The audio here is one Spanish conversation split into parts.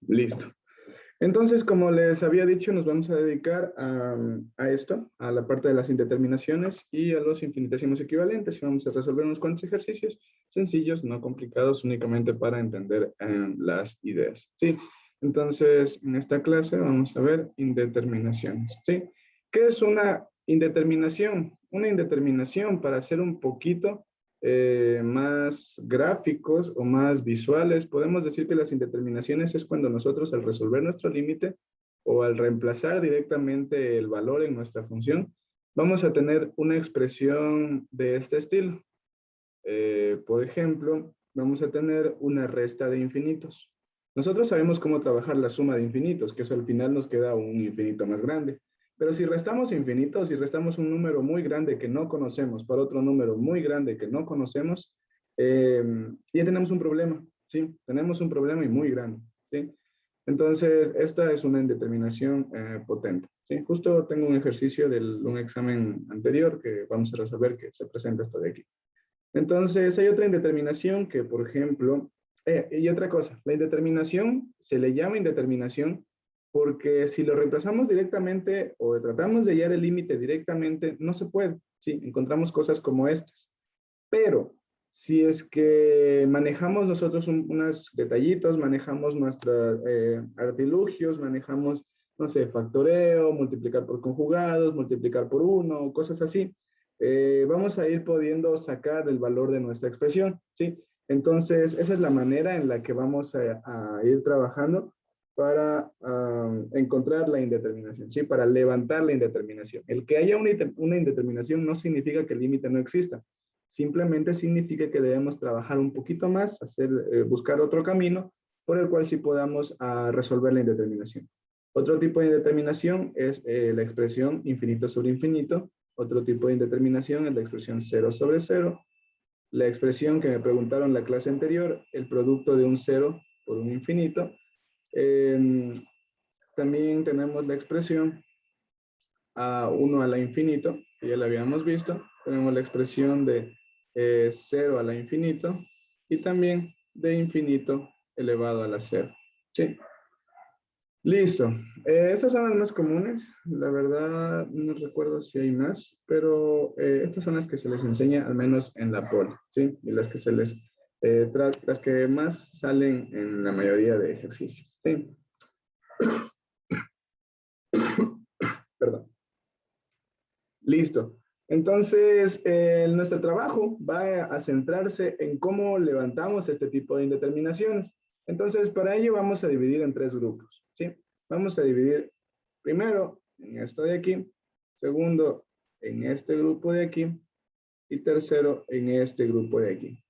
Listo. Entonces, como les había dicho, nos vamos a dedicar a esto, a la parte de las indeterminaciones y a los infinitesimos equivalentes. Y vamos a resolver unos cuantos ejercicios sencillos, no complicados, únicamente para entender las ideas. ¿Sí? Entonces, en esta clase vamos a ver indeterminaciones. ¿Sí? ¿Qué es una indeterminación? Una indeterminación, para hacer un poquito más gráficos o más visuales, podemos decir que las indeterminaciones es cuando nosotros al resolver nuestro límite o al reemplazar directamente el valor en nuestra función, vamos a tener una expresión de este estilo. Por ejemplo, vamos a tener una resta de infinitos. Nosotros sabemos cómo trabajar la suma de infinitos, que eso al final nos queda un infinito más grande. Pero si restamos infinitos, si restamos un número muy grande que no conocemos para otro número muy grande que no conocemos, ya tenemos un problema, ¿sí? Tenemos un problema y muy grande, ¿sí? Entonces, esta es una indeterminación potente, ¿sí? Justo tengo un ejercicio de un examen anterior que vamos a resolver que se presenta esto de aquí. Entonces, hay otra indeterminación que, por ejemplo, y otra cosa, la indeterminación se le llama indeterminación porque si lo reemplazamos directamente o tratamos de hallar el límite directamente, no se puede. Sí, encontramos cosas como estas. Pero si es que manejamos nosotros unos detallitos, manejamos nuestros artilugios, manejamos, no sé, factoreo, multiplicar por conjugados, multiplicar por uno, cosas así, vamos a ir pudiendo sacar el valor de nuestra expresión, ¿sí? Entonces, esa es la manera en la que vamos a ir trabajando para encontrar la indeterminación, ¿sí? Para levantar la indeterminación. El que haya una indeterminación no significa que el límite no exista. Simplemente significa que debemos trabajar un poquito más, buscar otro camino por el cual sí podamos resolver la indeterminación. Otro tipo de indeterminación es la expresión infinito sobre infinito. Otro tipo de indeterminación es la expresión 0 sobre 0. La expresión que me preguntaron en la clase anterior, el producto de un 0 por un infinito. También tenemos la expresión a 1 a la infinito, que ya la habíamos visto. Tenemos la expresión de 0 a la infinito y también de infinito elevado a la 0. ¿Sí? Listo. Estas son las más comunes. La verdad, no recuerdo si hay más, pero estas son las que se les enseña, al menos en la poli, ¿sí? Y las que las que más salen en la mayoría de ejercicios, ¿sí? Perdón. Listo. Entonces, nuestro trabajo va a centrarse en cómo levantamos este tipo de indeterminaciones. Entonces, para ello vamos a dividir en 3 grupos, ¿sí? Vamos a dividir primero en esto de aquí, segundo en este grupo de aquí y tercero en este grupo de aquí,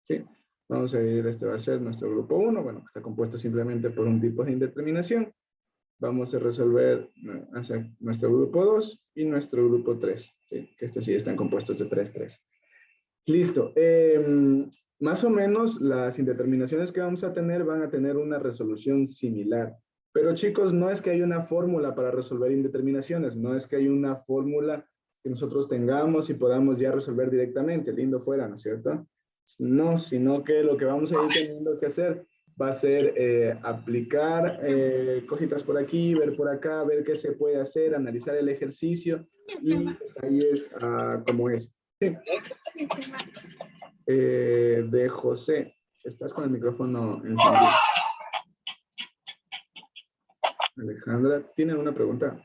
¿sí? Vamos a dividir, este va a ser nuestro grupo 1, bueno, que está compuesto simplemente por un tipo de indeterminación. Vamos a resolver hacia nuestro grupo 2 y nuestro grupo 3, ¿sí? Que estos sí están compuestos de 3, 3. Listo. Más o menos las indeterminaciones que vamos a tener van a tener una resolución similar. Pero chicos, no es que hay una fórmula para resolver indeterminaciones, no es que hay una fórmula que nosotros tengamos y podamos ya resolver directamente, lindo fuera, ¿no es cierto? No, sino que lo que vamos a ir teniendo que hacer va a ser aplicar cositas por aquí, ver por acá, ver qué se puede hacer, analizar el ejercicio y ahí es como es. Sí. De José, estás con el micrófono encendido. Alejandra, ¿tiene una pregunta?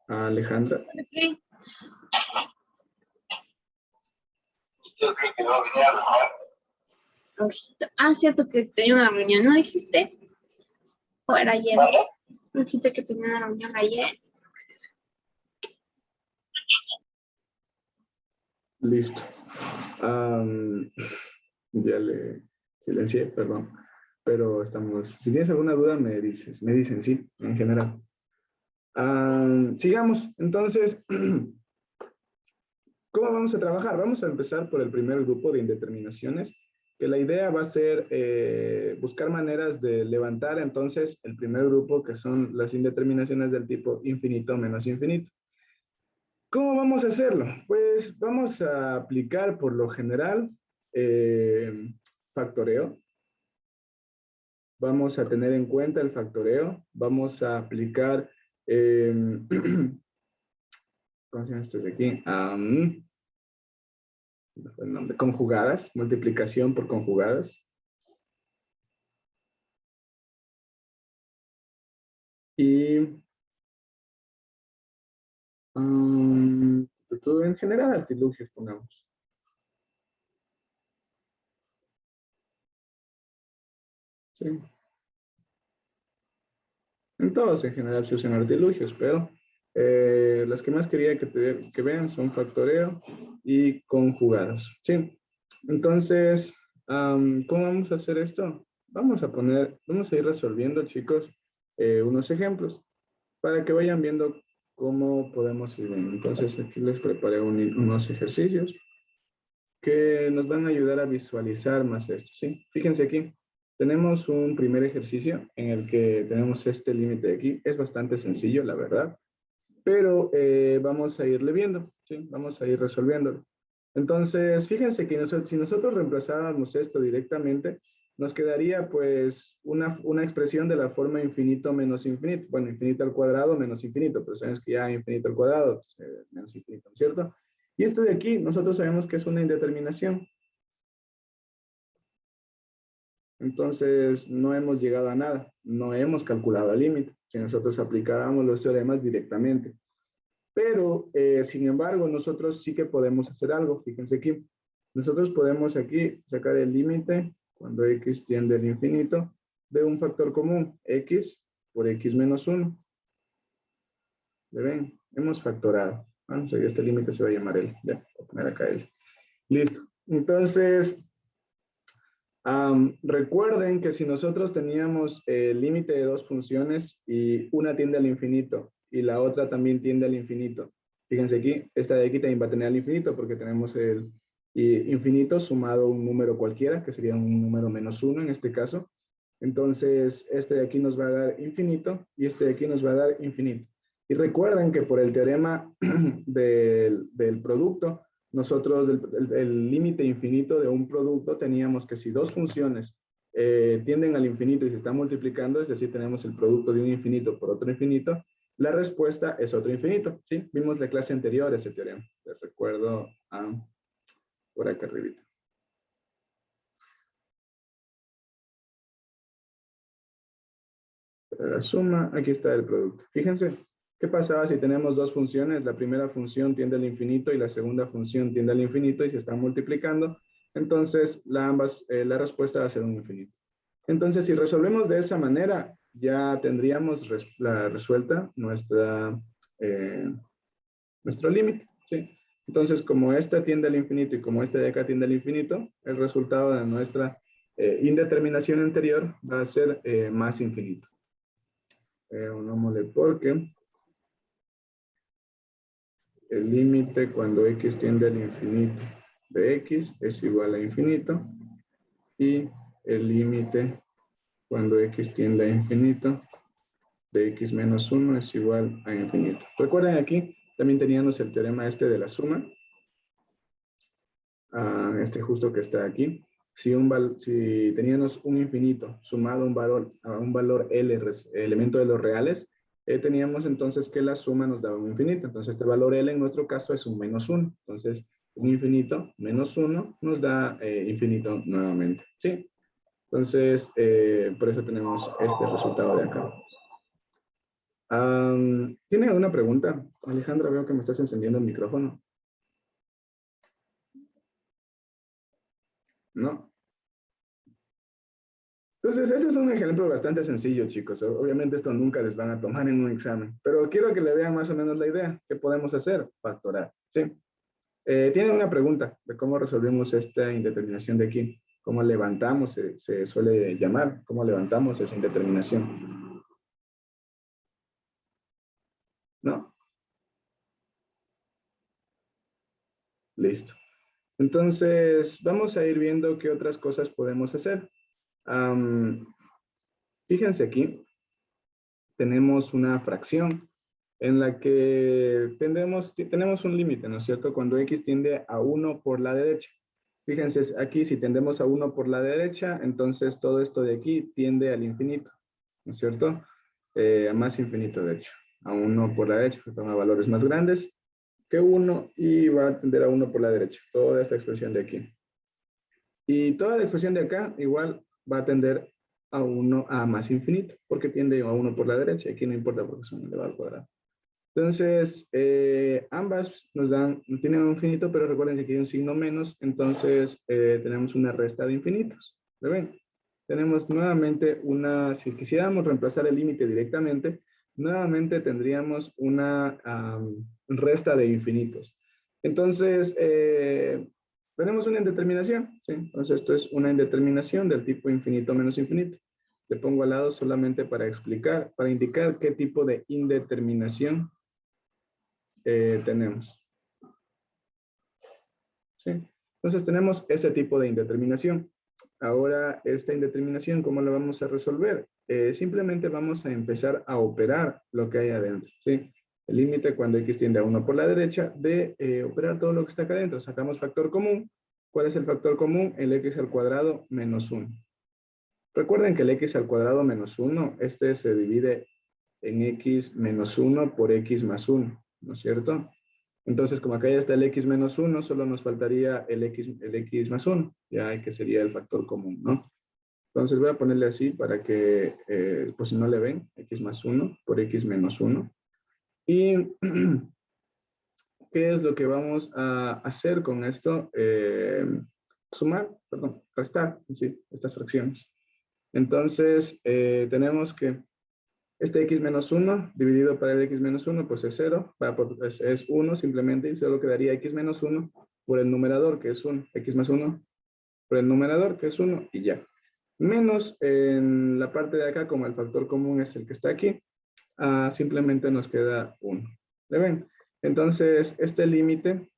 Alejandra. Okay. Cierto que tenía una reunión, ¿no dijiste? ¿O era ayer? ¿No dijiste que tenía una reunión ayer? Listo. Ya le silencié, perdón. Pero estamos, si tienes alguna duda me dicen sí, en general. Sigamos, entonces, ¿cómo vamos a trabajar? Vamos a empezar por el primer grupo de indeterminaciones, que la idea va a ser buscar maneras de levantar entonces el primer grupo, que son las indeterminaciones del tipo infinito menos infinito. ¿Cómo vamos a hacerlo? Pues vamos a aplicar por lo general factoreo. Vamos a tener en cuenta el factoreo. Vamos a aplicar, ¿cómo se llama esto de aquí? ¿No fue el nombre? Conjugadas, multiplicación por conjugadas. Y en general artilugios, pongamos. Sí. En todos en general se usan artilugios, pero las que más quería que vean son factoreo y conjugados. Sí. Entonces, ¿cómo vamos a hacer esto? Vamos a ir resolviendo, chicos, unos ejemplos para que vayan viendo cómo podemos ir viendo. Entonces, aquí les preparé unos ejercicios que nos van a ayudar a visualizar más esto, ¿sí? Fíjense aquí, tenemos un primer ejercicio en el que tenemos este límite de aquí. Es bastante sencillo, la verdad, pero vamos a irle viendo, ¿sí? Vamos a ir resolviéndolo. Entonces, fíjense que si nosotros reemplazábamos esto directamente, nos quedaría pues una expresión de la forma infinito menos infinito. Bueno, infinito al cuadrado menos infinito, pero sabemos que ya infinito al cuadrado pues, menos infinito, ¿cierto? Y esto de aquí, nosotros sabemos que es una indeterminación. Entonces, no hemos llegado a nada. No hemos calculado el límite. Si nosotros aplicáramos los teoremas directamente. Pero, sin embargo, nosotros sí que podemos hacer algo. Fíjense aquí. Nosotros podemos aquí sacar el límite cuando x tiende al infinito de un factor común, x por x menos 1. ¿Le ven? Hemos factorado. Vamos a ver, este límite se va a llamar L. Ya, voy a poner acá L. Listo. Entonces, recuerden que si nosotros teníamos el límite de dos funciones y una tiende al infinito y la otra también tiende al infinito. Fíjense aquí, esta de aquí también va a tener al infinito porque tenemos el infinito sumado a un número cualquiera, que sería un número menos 1 en este caso. Entonces, este de aquí nos va a dar infinito y este de aquí nos va a dar infinito. Y recuerden que por el teorema del producto, nosotros el límite infinito de un producto teníamos que si dos funciones tienden al infinito y se están multiplicando, es decir, tenemos el producto de un infinito por otro infinito, la respuesta es otro infinito, ¿sí? Vimos la clase anterior ese teorema. Les recuerdo por acá arriba. La suma, aquí está el producto. Fíjense, ¿qué pasaba si tenemos dos funciones? La primera función tiende al infinito y la segunda función tiende al infinito y se están multiplicando. Entonces, la respuesta va a ser un infinito. Entonces, si resolvemos de esa manera, ya tendríamos resuelta nuestro límite, ¿sí? Entonces, como esta tiende al infinito y como este de acá tiende al infinito, el resultado de nuestra indeterminación anterior va a ser más infinito. Unámosle porque el límite cuando x tiende al infinito de x es igual a infinito y el límite cuando x tiende a infinito de x menos 1 es igual a infinito. Recuerden aquí, también teníamos el teorema este de la suma, este justo que está aquí. Si teníamos un infinito sumado a un valor L, elemento de los reales, teníamos entonces que la suma nos daba un infinito. Entonces este valor L en nuestro caso es un menos 1. Entonces un infinito menos 1 nos da infinito nuevamente. ¿Sí? Entonces por eso tenemos este resultado de acá. ¿Tiene alguna pregunta? Alejandra, veo que me estás encendiendo el micrófono. ¿No? Entonces, ese es un ejemplo bastante sencillo, chicos. Obviamente esto nunca les van a tomar en un examen, pero quiero que le vean más o menos la idea. ¿Qué podemos hacer? Factorar, ¿sí? ¿Tienen una pregunta de cómo resolvimos esta indeterminación de aquí? ¿Cómo levantamos, se suele llamar, cómo levantamos esa indeterminación? ¿No? Listo. Entonces, vamos a ir viendo qué otras cosas podemos hacer. Fíjense aquí, tenemos una fracción en la que tenemos un límite, ¿no es cierto? Cuando x tiende a 1 por la derecha. Fíjense, aquí si tendemos a 1 por la derecha, entonces todo esto de aquí tiende al infinito, ¿no es cierto? A más infinito, de hecho. A 1 por la derecha, que toma valores más grandes que 1 y va a tender a 1 por la derecha. Toda esta expresión de aquí. Y toda la expresión de acá igual va a tender a 1 a más infinito, porque tiende a 1 por la derecha. Aquí no importa porque son elevado al cuadrado. Entonces, ambas tienen un infinito, pero recuerden que aquí hay un signo menos, entonces tenemos una resta de infinitos. ¿Lo ven? Tenemos nuevamente si quisiéramos reemplazar el límite directamente, nuevamente tendríamos una resta de infinitos. Entonces, tenemos una indeterminación, ¿sí? Entonces, esto es una indeterminación del tipo infinito menos infinito. Le pongo al lado solamente para explicar, para indicar qué tipo de indeterminación tenemos. ¿Sí? Entonces tenemos ese tipo de indeterminación. Ahora, esta indeterminación, ¿cómo la vamos a resolver? Simplemente vamos a empezar a operar lo que hay adentro. ¿Sí? El límite cuando x tiende a 1 por la derecha de operar todo lo que está acá adentro. Sacamos factor común. ¿Cuál es el factor común? El x al cuadrado menos 1. Recuerden que el x al cuadrado menos 1, este se divide en x menos 1 por x más 1, ¿no es cierto? Entonces, como acá ya está el x menos 1, solo nos faltaría el x más 1, ya que sería el factor común, ¿no? Entonces voy a ponerle así para que, pues si no le ven, x más 1 por x menos 1. ¿Y qué es lo que vamos a hacer con esto? Restar, sí, estas fracciones. Entonces, tenemos que este x menos 1 dividido para el x menos 1, pues es 0, es 1 simplemente, y solo quedaría x menos 1 por el numerador, que es 1, x más 1 por el numerador, que es 1, y ya. Menos en la parte de acá, como el factor común es el que está aquí, simplemente nos queda 1. ¿Le ven? Entonces, este límite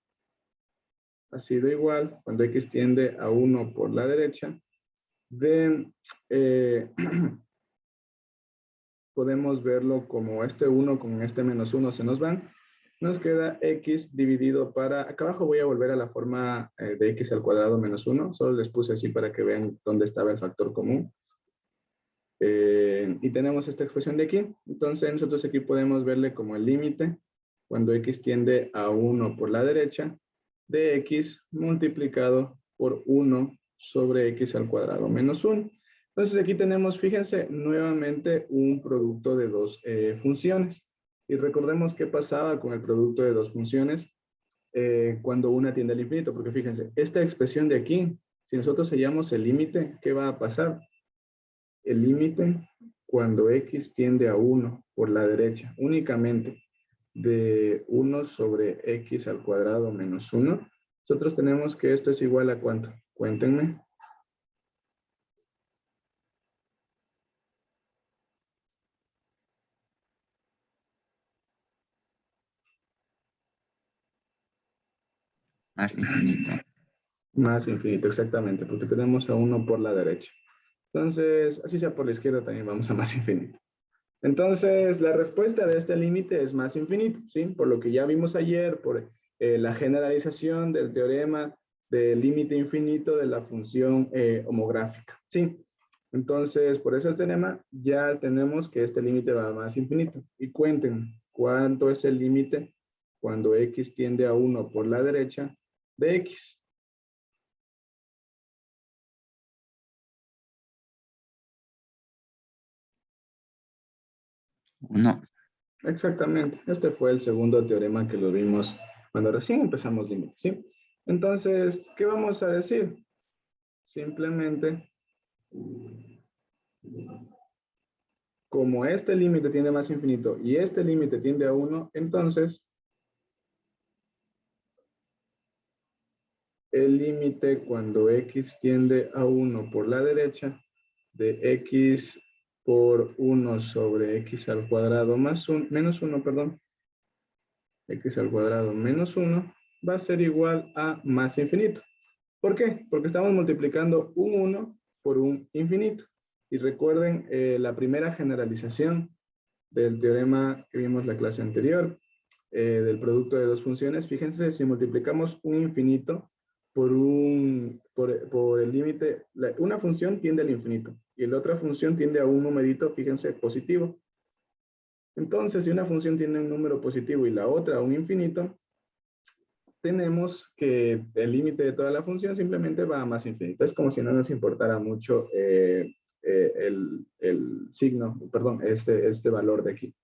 ha sido igual, cuando x tiende a 1 por la derecha, de... podemos verlo como este 1 con este menos 1 se nos van. Nos queda x dividido para... Acá abajo voy a volver a la forma de x al cuadrado menos 1. Solo les puse así para que vean dónde estaba el factor común. Y tenemos esta expresión de aquí. Entonces nosotros aquí podemos verle como el límite cuando x tiende a 1 por la derecha de x multiplicado por 1 sobre x al cuadrado menos 1. Entonces aquí tenemos, fíjense, nuevamente un producto de dos funciones. Y recordemos qué pasaba con el producto de dos funciones cuando una tiende al infinito. Porque fíjense, esta expresión de aquí, si nosotros hallamos el límite, ¿qué va a pasar? El límite cuando x tiende a 1 por la derecha únicamente de 1 sobre x al cuadrado menos 1. Nosotros tenemos que esto es igual a ¿cuánto? Cuéntenme. Más infinito. Más infinito, exactamente, porque tenemos a 1 por la derecha. Entonces, así sea por la izquierda, también vamos a más infinito. Entonces, la respuesta de este límite es más infinito, ¿sí? Por lo que ya vimos ayer, por la generalización del teorema del límite infinito de la función homográfica, ¿sí? Entonces, por ese teorema, ya tenemos que este límite va a más infinito. Y cuenten, ¿cuánto es el límite cuando x tiende a 1 por la derecha de x? Uno. Exactamente. Este fue el segundo teorema que lo vimos cuando recién empezamos límites, ¿sí? Entonces, ¿qué vamos a decir? Simplemente, como este límite tiende a más infinito y este límite tiende a 1, entonces el límite cuando x tiende a 1 por la derecha de x por 1 sobre x al cuadrado más 1, menos 1, perdón, x al cuadrado menos 1 va a ser igual a más infinito. ¿Por qué? Porque estamos multiplicando un 1 por un infinito. Y recuerden la primera generalización del teorema que vimos la clase anterior, del producto de dos funciones. Fíjense, si multiplicamos un infinito por el límite, una función tiende al infinito y la otra función tiende a un numerito, fíjense, positivo. Entonces, si una función tiene un número positivo y la otra a un infinito, tenemos que el límite de toda la función simplemente va a más infinito. Es como si no nos importara mucho el signo, perdón, este valor de aquí.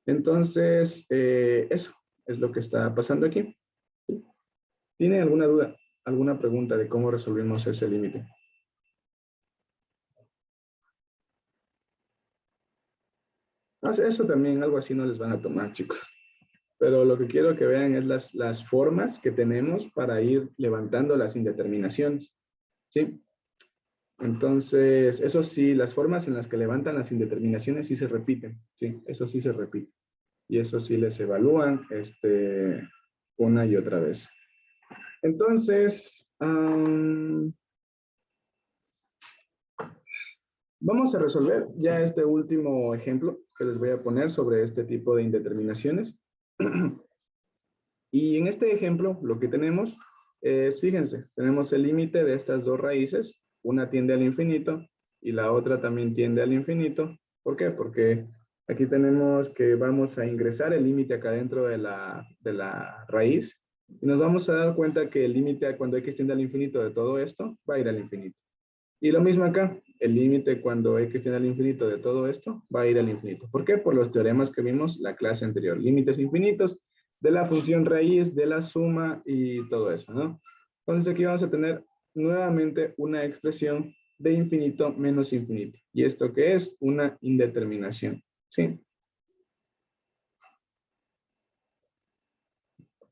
Entonces, eso es lo que está pasando aquí. ¿Tiene alguna duda, alguna pregunta de cómo resolvimos ese límite? Eso también, algo así no les van a tomar, chicos. Pero lo que quiero que vean es las formas que tenemos para ir levantando las indeterminaciones. ¿Sí? Entonces, eso sí, las formas en las que levantan las indeterminaciones sí se repiten. Sí, eso sí se repite. Y eso sí les evalúan una y otra vez. Entonces, vamos a resolver ya este último ejemplo que les voy a poner sobre este tipo de indeterminaciones. Y en este ejemplo, lo que tenemos es, fíjense, tenemos el límite de estas dos raíces. Una tiende al infinito y la otra también tiende al infinito. ¿Por qué? Porque aquí tenemos que vamos a ingresar el límite acá dentro de la raíz. Y nos vamos a dar cuenta que el límite cuando x tiende al infinito de todo esto va a ir al infinito. Y lo mismo acá, el límite cuando x tiende al infinito de todo esto va a ir al infinito. ¿Por qué? Por los teoremas que vimos la clase anterior. Límites infinitos de la función raíz, de la suma y todo eso, ¿no? Entonces aquí vamos a tener nuevamente una expresión de infinito menos infinito. ¿Y esto qué es? Una indeterminación, ¿sí?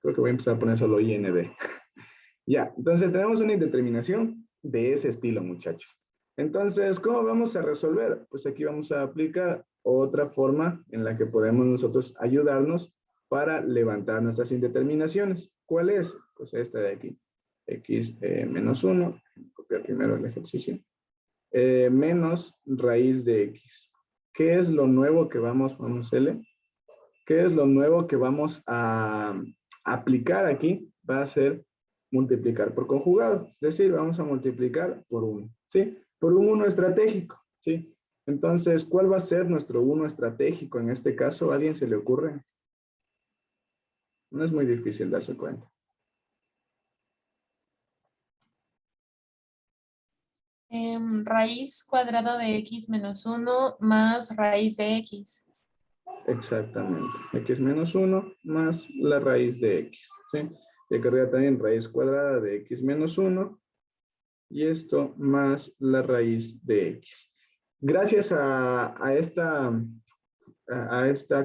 Creo que voy a empezar a poner solo IND. Ya, entonces tenemos una indeterminación de ese estilo, muchachos. Entonces, ¿cómo vamos a resolver? Pues aquí vamos a aplicar otra forma en la que podemos nosotros ayudarnos para levantar nuestras indeterminaciones. ¿Cuál es? Pues esta de aquí. X menos 1, copiar primero el ejercicio, menos raíz de X. ¿Qué es lo nuevo que vamos L? ¿Qué es lo nuevo que vamos a aplicar aquí? Va a ser multiplicar por conjugado. Es decir, vamos a multiplicar por 1, ¿sí? Por un 1 estratégico, ¿sí? Entonces, ¿cuál va a ser nuestro 1 estratégico en este caso? ¿A alguien se le ocurre? No es muy difícil darse cuenta. Raíz cuadrada de x menos 1 más raíz de x. Exactamente. X menos 1 más la raíz de x, ¿sí? Y acá arriba también raíz cuadrada de x menos 1 y esto más la raíz de x. Gracias a esta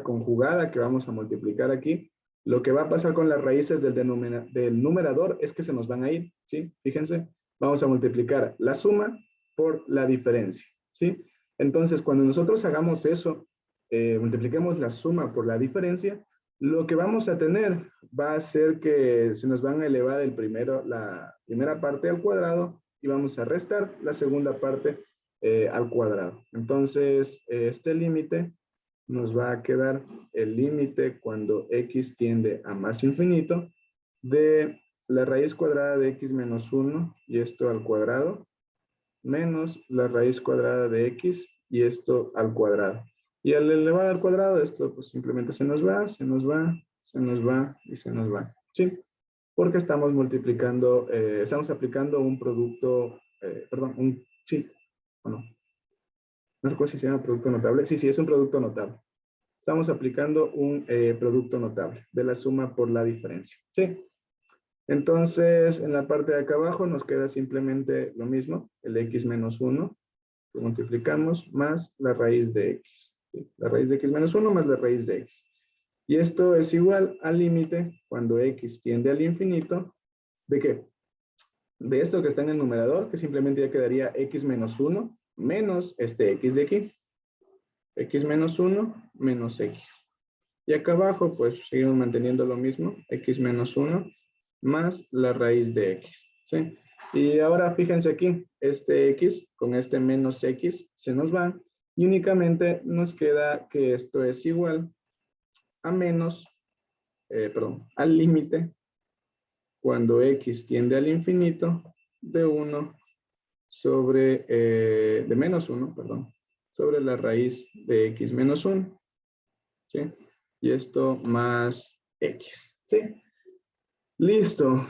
conjugada que vamos a multiplicar aquí, lo que va a pasar con las raíces del numerador es que se nos van a ir, ¿sí? Fíjense, vamos a multiplicar la suma por la diferencia, ¿sí? Entonces, cuando nosotros hagamos eso, multipliquemos la suma por la diferencia, lo que vamos a tener va a ser que se nos van a elevar la primera parte al cuadrado y vamos a restar la segunda parte al cuadrado. Entonces, este límite nos va a quedar el límite cuando x tiende a más infinito de la raíz cuadrada de x menos 1 y esto al cuadrado menos la raíz cuadrada de x y esto al cuadrado. Y al elevar al cuadrado esto pues simplemente se nos va, se nos va, se nos va y se nos va. ¿Sí? Porque estamos multiplicando, estamos aplicando un producto, sí, o no. No recuerdo si se llama producto notable. Sí, es un producto notable. Estamos aplicando un producto notable de la suma por la diferencia. ¿Sí? Entonces, en la parte de acá abajo nos queda simplemente lo mismo, el x menos 1, que multiplicamos, más la raíz de x. ¿Sí? La raíz de x menos 1 más la raíz de x. Y esto es igual al límite cuando x tiende al infinito. ¿De qué? De esto que está en el numerador, que simplemente ya quedaría x menos 1 menos este x de aquí. X menos 1 menos x. Y acá abajo, pues, seguimos manteniendo lo mismo, x menos 1 más la raíz de x, ¿sí? Y ahora fíjense aquí, este x con este menos x se nos va Y únicamente nos queda que esto es igual a menos, al límite cuando x tiende al infinito de 1 sobre, de menos 1, perdón, sobre la raíz de x menos 1, ¿sí? Y esto más x, ¿sí? Listo.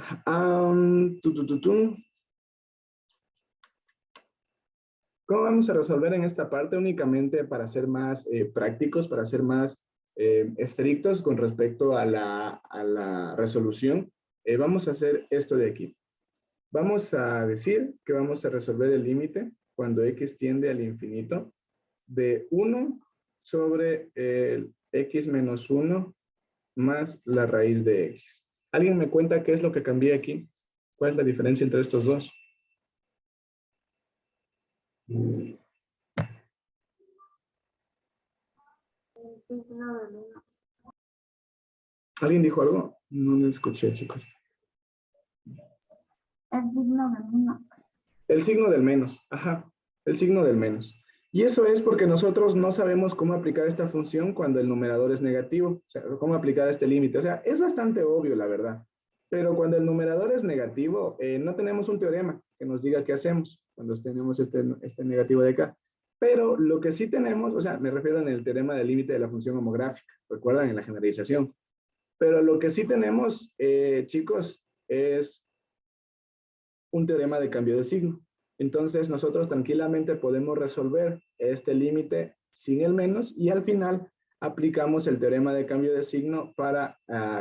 ¿Cómo vamos a resolver en esta parte? Únicamente para ser más prácticos, para ser más estrictos con respecto a la resolución, vamos a hacer esto de aquí. Vamos a decir que vamos a resolver el límite cuando x tiende al infinito de 1 sobre el x menos 1 más la raíz de x. ¿Alguien me cuenta qué es lo que cambié aquí? ¿Cuál es la diferencia entre estos dos? ¿Alguien dijo algo? No lo escuché, chicos. El signo de menos. El signo del menos, ajá, el signo del menos. Y eso es porque nosotros no sabemos cómo aplicar esta función cuando el numerador es negativo, o sea, cómo aplicar este límite. O sea, es bastante obvio, la verdad. Pero cuando el numerador es negativo, no tenemos un teorema que nos diga qué hacemos cuando tenemos este negativo de acá. Pero lo que sí tenemos, o sea, me refiero en el teorema del límite de la función homográfica, recuerdan, en la generalización. Pero lo que sí tenemos, chicos, es un teorema de cambio de signo. Entonces, nosotros tranquilamente podemos resolver este límite sin el menos y al final aplicamos el teorema de cambio de signo para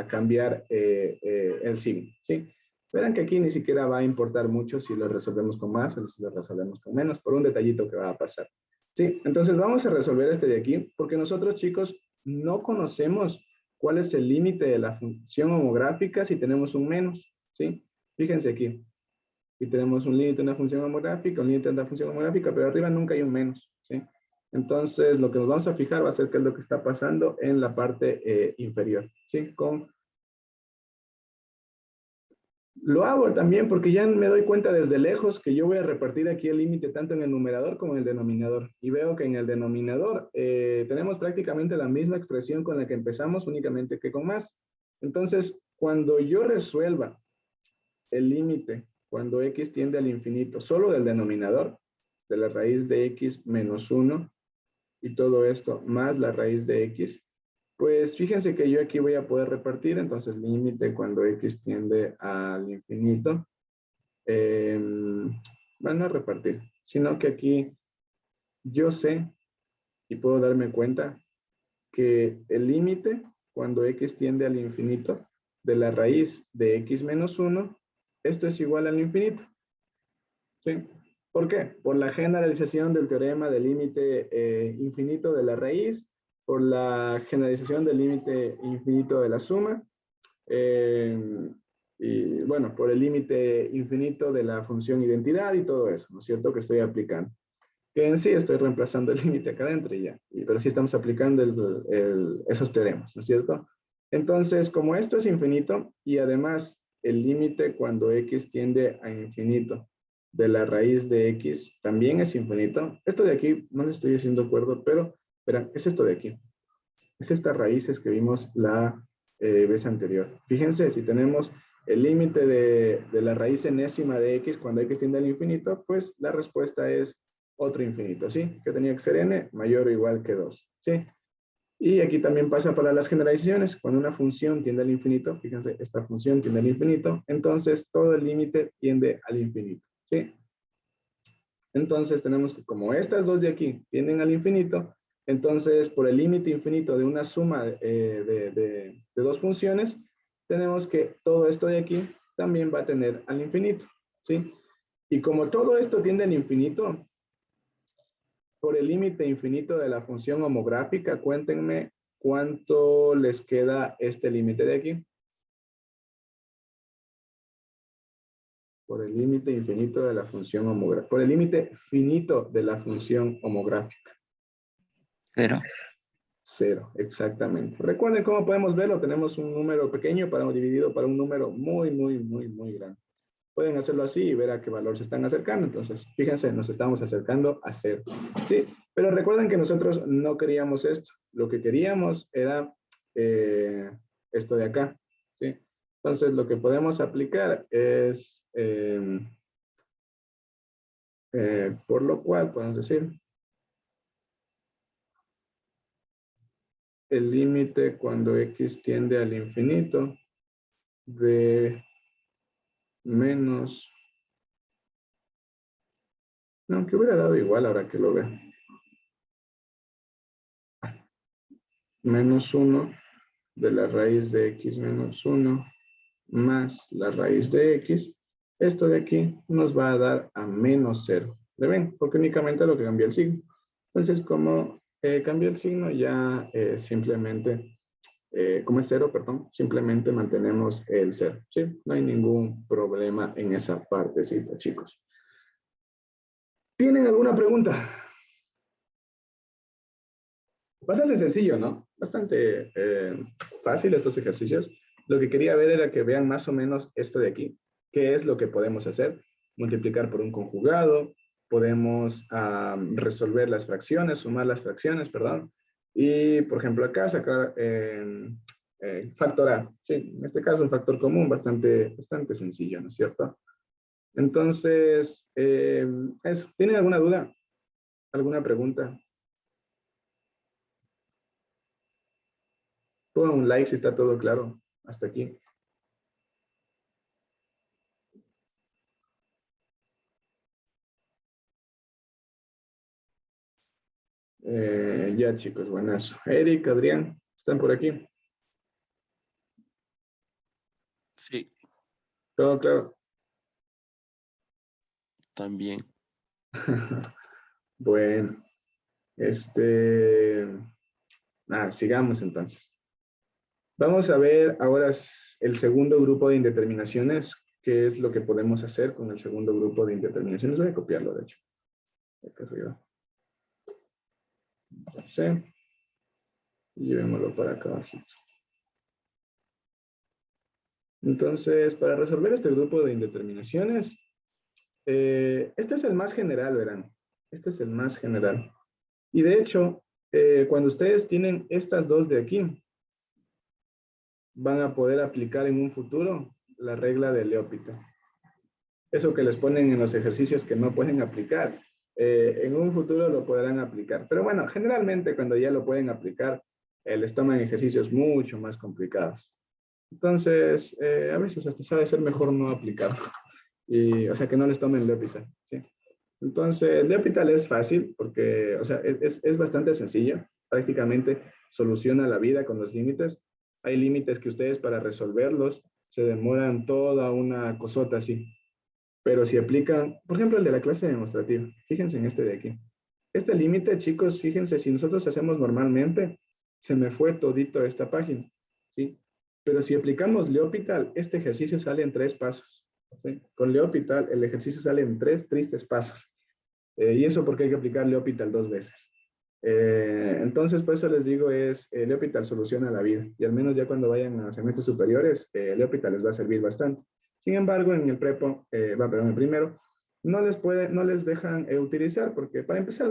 cambiar el signo, ¿sí? Verán que aquí ni siquiera va a importar mucho si lo resolvemos con más o si lo resolvemos con menos, por un detallito que va a pasar. Sí, entonces vamos a resolver este de aquí, porque nosotros, chicos, no conocemos cuál es el límite de la función homográfica si tenemos un menos, ¿sí? Fíjense aquí. Y tenemos un límite de una función homográfica, un límite de una función homográfica, pero arriba nunca hay un menos, ¿sí? Entonces, lo que nos vamos a fijar va a ser qué es lo que está pasando en la parte inferior, ¿sí? Lo hago también porque ya me doy cuenta desde lejos que yo voy a repartir aquí el límite tanto en el numerador como en el denominador. Y veo que en el denominador tenemos prácticamente la misma expresión con la que empezamos, únicamente que con más. Entonces, cuando yo resuelva el límite cuando x tiende al infinito solo del denominador, de la raíz de x menos 1 y todo esto más la raíz de x, pues fíjense que yo aquí voy a poder repartir, entonces límite cuando x tiende al infinito, van a repartir, sino que aquí yo sé y puedo darme cuenta que el límite cuando x tiende al infinito de la raíz de x menos 1, esto es igual al infinito. ¿Sí? ¿Por qué? Por la generalización del teorema del límite infinito de la raíz, por la generalización del límite infinito de la suma, y bueno, por el límite infinito de la función identidad y todo eso, ¿no es cierto? Que estoy aplicando. Que en sí estoy reemplazando el límite acá adentro y ya, pero sí estamos aplicando esos teoremas, ¿no es cierto? Entonces, como esto es infinito y además el límite cuando x tiende a infinito de la raíz de x también es infinito, esto de aquí no le estoy haciendo acuerdo, pero verán, es esto de aquí. Es esta raíces que vimos la vez anterior. Fíjense, si tenemos el límite de la raíz enésima de x cuando x tiende al infinito, pues la respuesta es otro infinito, ¿sí? Que tenía que ser n mayor o igual que 2, ¿sí? Y aquí también pasa para las generalizaciones. Cuando una función tiende al infinito, fíjense, esta función tiende al infinito, entonces todo el límite tiende al infinito, ¿sí? Entonces tenemos que como estas dos de aquí tienden al infinito, entonces por el límite infinito de una suma de dos funciones, tenemos que todo esto de aquí también va a tener al infinito, ¿sí? Y como todo esto tiende al infinito, por el límite infinito de la función homográfica, cuéntenme cuánto les queda este límite de aquí. Por el límite infinito de la función homográfica. Por el límite finito de la función homográfica. 0. 0, exactamente. Recuerden cómo podemos verlo. Tenemos un número pequeño dividido para un número muy grande. pueden hacerlo así y ver a qué valor se están acercando. Entonces, fíjense, nos estamos acercando a 0. ¿Sí? Pero recuerden que nosotros no queríamos esto. Lo que queríamos era esto de acá. ¿Sí? Entonces, lo que podemos aplicar es, por lo cual, podemos decir, el límite cuando x tiende al infinito de menos, no, que hubiera dado igual ahora que lo veo, menos 1 de la raíz de x menos 1 más la raíz de x, esto de aquí nos va a dar a menos 0. ¿Le ven? Porque únicamente lo que cambia el signo. Entonces, como cambia el signo, ya simplemente, como es 0, perdón, simplemente mantenemos el 0. ¿Sí? No hay ningún problema en esa partecita, chicos. ¿Tienen alguna pregunta? Bastante sencillo, ¿no? Bastante fácil estos ejercicios. Lo que quería ver era que vean más o menos esto de aquí. ¿Qué es lo que podemos hacer? Multiplicar por un conjugado. Podemos resolver las fracciones, sumar las fracciones, perdón. Y, por ejemplo, acá sacar factorar. Sí, en este caso un factor común bastante sencillo, ¿no es cierto? Entonces, eso. ¿Tienen alguna duda? ¿Alguna pregunta? Pongan un like si está todo claro hasta aquí. Ya, chicos, buenazo. Eric, Adrián, ¿están por aquí? Sí, Todo claro. también. Bueno, sigamos entonces. Vamos a ver ahora el segundo grupo de indeterminaciones. ¿Qué es lo que podemos hacer con el segundo grupo de indeterminaciones? Voy a copiarlo, de hecho. Acá arriba. Sí. Y llevémoslo para acá abajito. Entonces, para resolver este grupo de indeterminaciones, este es el más general, verán. Este es el más general. Y de hecho, cuando ustedes tienen estas dos de aquí, van a poder aplicar en un futuro la regla de L'Hopital. Eso que les ponen en los ejercicios que no pueden aplicar, en un futuro lo podrán aplicar. Pero bueno, generalmente cuando ya lo pueden aplicar, les toman ejercicios mucho más complicados. Entonces, a veces hasta sabe ser mejor no aplicarlo. Y, o sea, que no les tomen L'Hopital, ¿sí? Entonces, L'Hopital es fácil porque, o sea, es bastante sencillo. Prácticamente soluciona la vida con los límites. Hay límites que ustedes para resolverlos se demoran toda una cosota así. Pero si aplican, por ejemplo, el de la clase demostrativa, fíjense en este de aquí. Este límite, chicos, fíjense, si nosotros hacemos normalmente, se me fue todito esta página, ¿sí? Pero si aplicamos L'Hopital, este ejercicio sale en 3 pasos. ¿Sí? Con L'Hopital, el ejercicio sale en 3 tristes pasos. Y eso porque hay que aplicar L'Hopital 2 veces. Entonces, por eso les digo, L'Hopital soluciona la vida. Y al menos ya cuando vayan a semestres superiores, L'Hopital les va a servir bastante. Sin embargo, en el prepo, en el primero, no les dejan utilizar, porque para empezar,